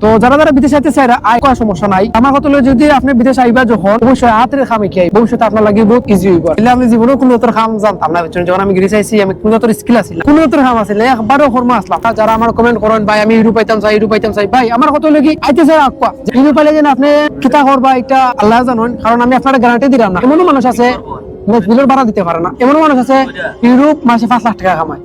তো যারা যারা বিদেশে আইতে চাই আয় করার সমস্যা নাই। আমার কথা হলো যদি আপনি বিদেশে আইবা যখন অবশ্যই হাতের খামে কি ভবিষ্যতে আপনার লাগে বহুত ইজি হইব। আমি জীবনে কোনো তোর খাম জানতাম না, যখন আমি গ্রিস আইছি আমি কোনো তোর স্কিল আছিল, কোনো তোর খাম আছিল একবারও ফর্মা আসলাম। যারা আমার কমেন্ট করেন ভাই আমি ইউরোপ পাইতাম চাই ভাই আমার কথা হলো কি আইতে চাই আকুয়া ইউরোপ পাইলে যেন আপনি কিতা করবা এটা আল্লাহ জানেন, কারণ আমি আপনার গ্যারান্টি দিলাম না। এমনও মানুষ আছে বিলের ভাড়া দিতে পারে না, এমনও মানুষ আছে ইউরোপ মাসে 5 লাখ টাকা কামায়।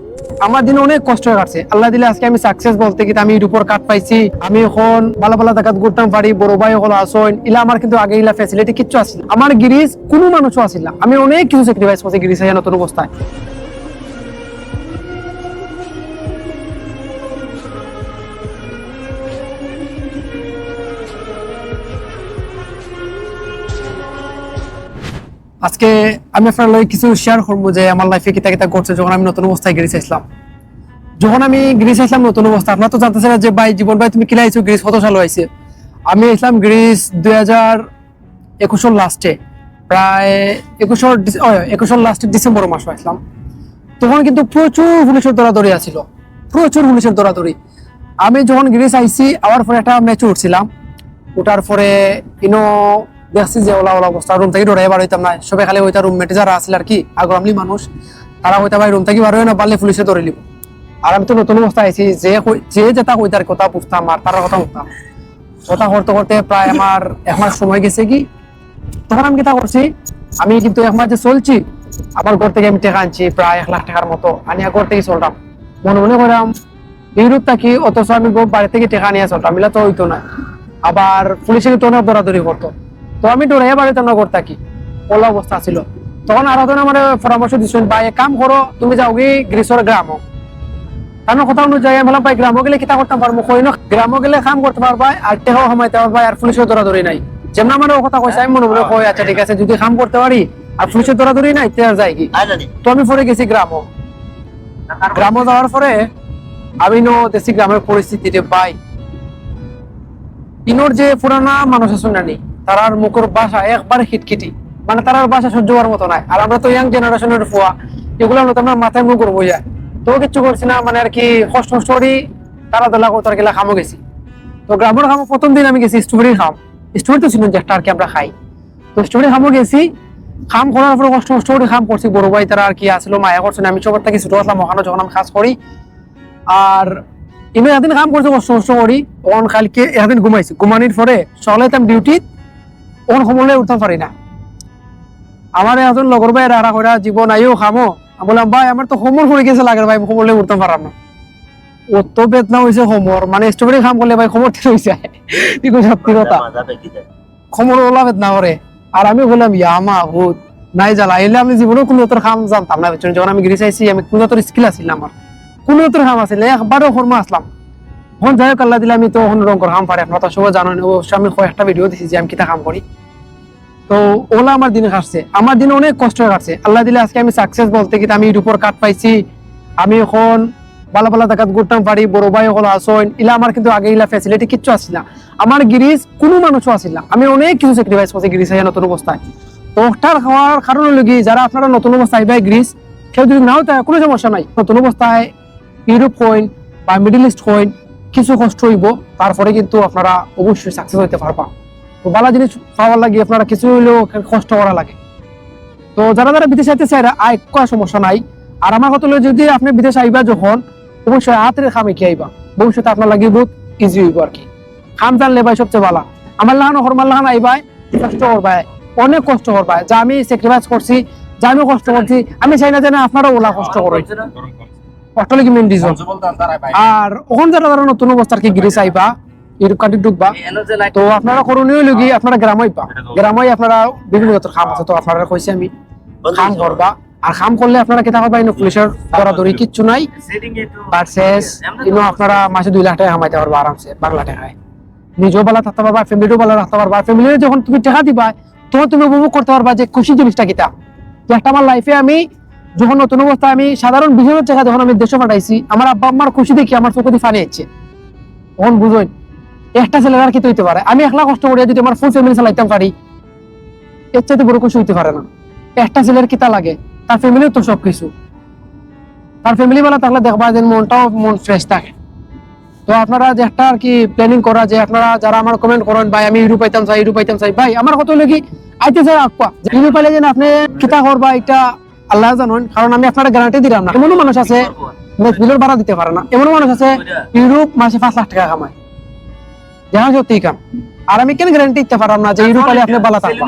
আমার দিনে অনেক কষ্ট হয়ে কাটছে, আল্লাহ দিলে আজকে আমি সাকসেস বলতে কি আমি ইউরোপের কার্ড পাইছি, আমি এখন ভালো ভালো জায়গা ঘুরতাম পারি, বড় ভাই হলো আসন ইলা আমার কিন্তু আগে ইলা ফ্যাসিলিটি কিচ্ছু আসছিল। আমার গ্রিস কোনো মানুষও আসিল না, আমি অনেক কিছু স্যাক্রিফাইস করছি গ্রিস নতুন অবস্থায়। আজকে আমি আপনার লগে কিছু শেয়ার করবো যে আমার লাইফে কিতা কিতা করছে যখন আমি নতুন অবস্থায় গ্রিস আসলাম। যখন আমি গ্রিস আসলাম নতুন অবস্থা, আপনার তো জানতেছিলেন যে ভাই জীবন ভাই তুমি কিলা আইছো, গ্রিস কত সাল হয়েছে। আমি আসলাম গ্রিস 2021 লাস্টে, প্রায় 21 লাস্টে ডিসেম্বর মাস আসলাম। তখন কিন্তু প্রচুর পুলিশের দৌড়াদৌড়ি আছিল, প্রচুর পুলিশের দৌড়াদৌড়ি। আমি যখন গ্রিস আইসি আওয়ার পরে একটা ম্যাচে উঠছিলাম, ওঠার পরে ইনো দেখছি যে ওলা অবস্থা, রুম থেকে ডরাই বার হইতাম না। সবাই খালি ওইটা রুমমেটে যারা আসলে আর কি আগরামলি মানুষ, তারা হইতে ভাই রুম থেকে বার হয়ে না পারলে পুলিশে ধরে নিব। আর আমি তো নতুন অবস্থায় আইছি, যে যেটা কইতার কথা বুঝতাম আর তার কথা বুঝতাম। কথা করতে করতে প্রায় আমার 1 মাস সময় গেছে কি, তখন আমি কিতা করছি, আমি কিন্তু 1 মাস যে চলছি আমার ঘর থেকে আমি টাকা আনছি প্রায় 1 লাখ টাকার মতো, আনিয়া ঘর থেকে চলতাম। মনে মনে করলাম ইউরোপ থাকি, অথচ আমি বাড়ি থেকে টাকা নিয়ে চলতাম, মিলা তো হইতো না। আবার পুলিশে কিন্তু অনেক দৌড়াদৌড়ি করতো, তো আমি ডরাইয়া বাড়িতে না ঘর থাকি, ওলা অবস্থা ছিল। তখন আরো আমার পরামর্শ দিচ্ছেন ভাই এক কাম করো, তুমি যাও গি গ্রিসের গ্রামও। আমি কথা অনুযায়ী আমি বললাম ভাই গ্রামও গেলে কিতা করতাম পারবো, কইন গ্রামও গেলে কাম করতে পারবা আর টেহাও সময়তে পারবা আর পুলিশের দৌড়াদৌড়ি নাই। যেমন আমার কথা কইছে আমি মনে মনে কই আচ্ছা ঠিক আছে, যদি কাম করতে পারি আর পুলিশের দৌড়াদৌড়ি নাই তে আর যাই কি। তো আমি পরে গেছি গ্রামও যাওয়ার পরে আমি দেখছি গ্রামের পরিস্থিতি রে ভাই, ইনোর যে পুরানা মানুষ আছে না নি, তারার মুখের ভাষা একবারে খিটখিটি, মানে তারার ভাষা সহ্য হওয়ার মতো নাই। আর আমরা তো ইয়াং জেনারেশনের ফুয়া, এগুলো আমরা মাথায় মুখ করবো যায়, তো কিচ্ছু করছি না, মানে আর কি কষ্ট করি তারা দোলা তার গেলা খামো গেছি। তো গ্রামের খামো প্রথম দিন আমি গেছি স্ট্রবেরি খাম, স্ট্রবেরি তো ছিল যে একটা আর কি আমরা খাই, তো স্ট্রবেরি খামো গেছি। খাম করার পরে কষ্ট করে খাম করছি, বড় ভাই তারা আর কি আসলো মায়া করছে না, আমি সবার থেকে ছোট আসলাম ওখানে যখন আমি কাজ করি। আর ইনো একদিন কাম করছে কষ্ট করি, ওখান কালকে একদিন ঘুমাইছি, ঘুমানির পরে সকালে ডিউটি ওখান সমলে উঠতে পারি না। আমার এখন লগর ভাই রাখা করে জীবন আইও খামো, বললাম ভাই আমার তো হোমর হয়ে গেছে লাগে ভাই, সমলে উঠতে পারলাম না। অত বেদনা হয়েছে হোমর, মানে স্ট্রবেরি খাম করলে ভাই খবর ঠিক হয়েছে সত্যি কথা, খবর ওলা বেদনা করে। আর আমি বললাম ইয়ামা ভূত নাই জ্বালা, এলে আমি জীবনে কোনো তোর খাম জানতাম না। যখন আমি গ্রিস আইসি আমি কোনো তোর স্কিল আসিল আমার, কোনো তোর খাম আসিল একবারও ফর্মা আসলাম। এখন যাই হোক আল্লাহ দিলে আমি তো এখন রঙের খাম পারি, আপনার তো সবাই জানেন, আমি কয়েকটা ভিডিও দিচ্ছি যে আমি কিতা কাম করি। তো ওলা আমার দিনে কাটছে, আমার দিনে অনেক কষ্ট হয়ে কাটছে। আল্লাহ দিলে আজকে আমি সাকসেস বলতে কি আমি ইউরোপের কার্ড পাইছি, আমি এখন ভালো ভালো জায়গা ঘুরতাম পারি, বড় ভাই হলো আসন ইলা আমার কিন্তু আগে ইলা ফ্যাসিলিটি কিচ্ছু আসছিল না। আমার গ্রিস কোনো মানুষও আসিল না, আমি অনেক কিছু স্যাক্রিফাইস করছি গ্রিস নতুন অবস্থায়। তো ওটার খাওয়ার কারণ হলো কি, যারা আপনারা নতুন অবস্থায় আইবাই গ্রিস, কেউ যদি নাও তাই কোনো সমস্যা নাই। নতুন অবস্থায় ইউরোপ হইন বা মিডল ইস্ট হইন কিছু কষ্ট হইব, তারপরে কিন্তু আপনারা অবশ্যই সাকসেস হইতে পারবা। তো ভালো জিনিস পাওয়ার লাগে আপনারা কিছু হইলেও কষ্ট করা লাগে। তো যারা যারা বিদেশে আইতে চাই আয় করার সমস্যা নাই। আর আমার কথা হলো যদি আপনি বিদেশে আইবা যখন অবশ্যই হাতের খামে কি আইবা, ভবিষ্যতে আপনার লাগে বহুত ইজি হইব আর কি। খাম জানলে ভাই সবচেয়ে ভালো। আমার লাহানো হরমার লাহান আইবাই কষ্ট করবাই, অনেক কষ্ট করবাই, যা আমি স্যাক্রিফাইস করছি, যা আমি কষ্ট করছি, আমি চাই না যেন আপনারা ওলা কষ্ট করো। আর ওখান যারা যারা নতুন অবস্থার কি গ্রিস আইবা ইউরোপ কান্ট্রি ঢুকবা, তো আপনারা করণীয় লগি আপনারা গ্রামে আইবা, গ্রামে আপনারা বিভিন্ন খাম আছে, তো আপনারা কইছি আমি খাম করবা। আর খাম করলে আপনারা কেটা করবা, ইনো পুলিশের দৌড়াদৌড়ি কিচ্ছু নাই, পারচেস ইনো আপনারা মাসে 2 লাখ টাকা কামাইতে পারবা আরামসে বাংলা টাকায়, নিজেও ভালো থাকতে পারবা, ফ্যামিলিও ভালো রাখতে পারবা। ফ্যামিলির যখন তুমি টাকা দিবা তখন তুমি উপভোগ করতে পারবা যে খুশি জিনিসটা কিটা। যে একটা আমার লাইফে আমি যখন নতুন অবস্থায় আমি সাধারণ 20,000 টাকা যখন আমি দেশে পাঠাইছি, আমার আব্বা আম্মার খুশি দেখি আমার চোখে দিয়ে পানি আসছে। তখন বুঝুন একটা ছেলের আর কি হইতে পারে, আমি একলা কষ্ট করিয়া যদি আমার ফুল ফ্যামিলি চালাইতে পারি এর চাইতে বড় খুশি হইতে পারে না। একটা ছেলের কিতা লাগে, তার ফ্যামিলিও তো সবকিছু, তার ফ্যামিলি বেলা থাকলে দেখবা যে মনটাও মন ফ্রেশ থাকে। তো আপনারা যে একটা আর কি প্ল্যানিং করা, যে আপনারা যারা আমার কমেন্ট করেন ভাই আমি ইউরোপ পাইতাম চাই ভাই আমার কত লাগি আইতে চাই আকুয়া ইউরোপ পাইলে যেন আপনি কিতা করবা এটা আল্লাহ জানেন, কারণ আমি আপনারা গ্যারান্টি দিলাম না। এমনও মানুষ আছে বিলের ভাড়া দিতে পারে না, এমনও মানুষ আছে ইউরোপ মাসে 5 লাখ টাকা কামায়, যারা সত্যি কাম। আর আমি কেন গ্যারান্টি দিতে পারলাম না যে ইউরোপ পাইলে আপনি বালা থাকবা?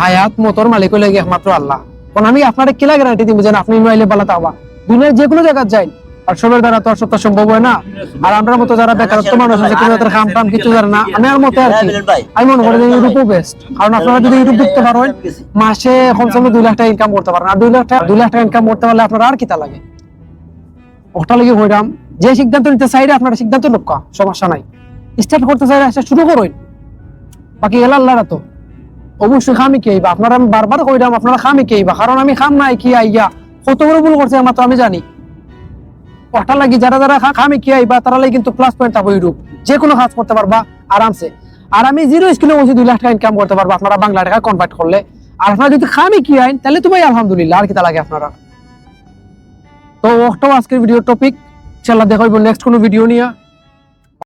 হায়াত মোটর মালিক হইলে একমাত্র আল্লাহ। কারণ আমি আপনারা কেলা গ্যারান্টি দিব যে আপনি নইলে বালা থাকবা? দুনিয়ার যে কোনো জায়গায় যাই, আর সবের দ্বারা তো আর সত্য সম্ভব হয় না। আর আমরা মতো যারা বেকারত্ব মানুষ আছে, কোনো তাদের কাম টাম কিছু জানে না, আমি আর মতে আর কি আমি মনে করি যে ইউরোপও বেস্ট। কারণ আপনারা যদি ইউরোপ দেখতে পারেন মাসে কমসে কম 2 লাখ টাকা ইনকাম করতে পারেন। আর 2 লাখ টাকা ইনকাম করতে পারলে আপনারা আর কিতা লাগে? ওটা লাগে হইরাম যে সিদ্ধান্ত নিতে চাইলে আপনারা সিদ্ধান্ত লোকা সমস্যা নাই, স্টার্ট করতে চাইলে শুরু করুন, বাকি এলা আল্লাহর তো অবশ্যই খামি কি আইবা। আপনারা আমি বারবার কইরাম আপনারা খামি কি আইবা, কারণ আমি খাম নাই কি আইয়া কত বড় ভুল করছে আমার তো আমি জানি। ওটা লাগি যারা যারা খামি কি আইবা তারা লাগি কিন্তু প্লাস পয়েন্ট পাবো, ইউরোপ যে কোনো কাজ করতে পারবা আরামসে। আর আমি 0 স্কিলে বসে 2 লাখ টাকা ইনকাম করতে পারবো আপনারা বাংলা টাকা কনভার্ট করলে। আর আপনারা যদি খামি কি আইন তাহলে তো ভাই আলহামদুলিল্লাহ, আর কি তা লাগে আপনারা। তো ওটাও আজকের ভিডিও টপিক, ইনশাআল্লাহ দেখা হইব নেক্সট কোনো ভিডিও নিয়ে।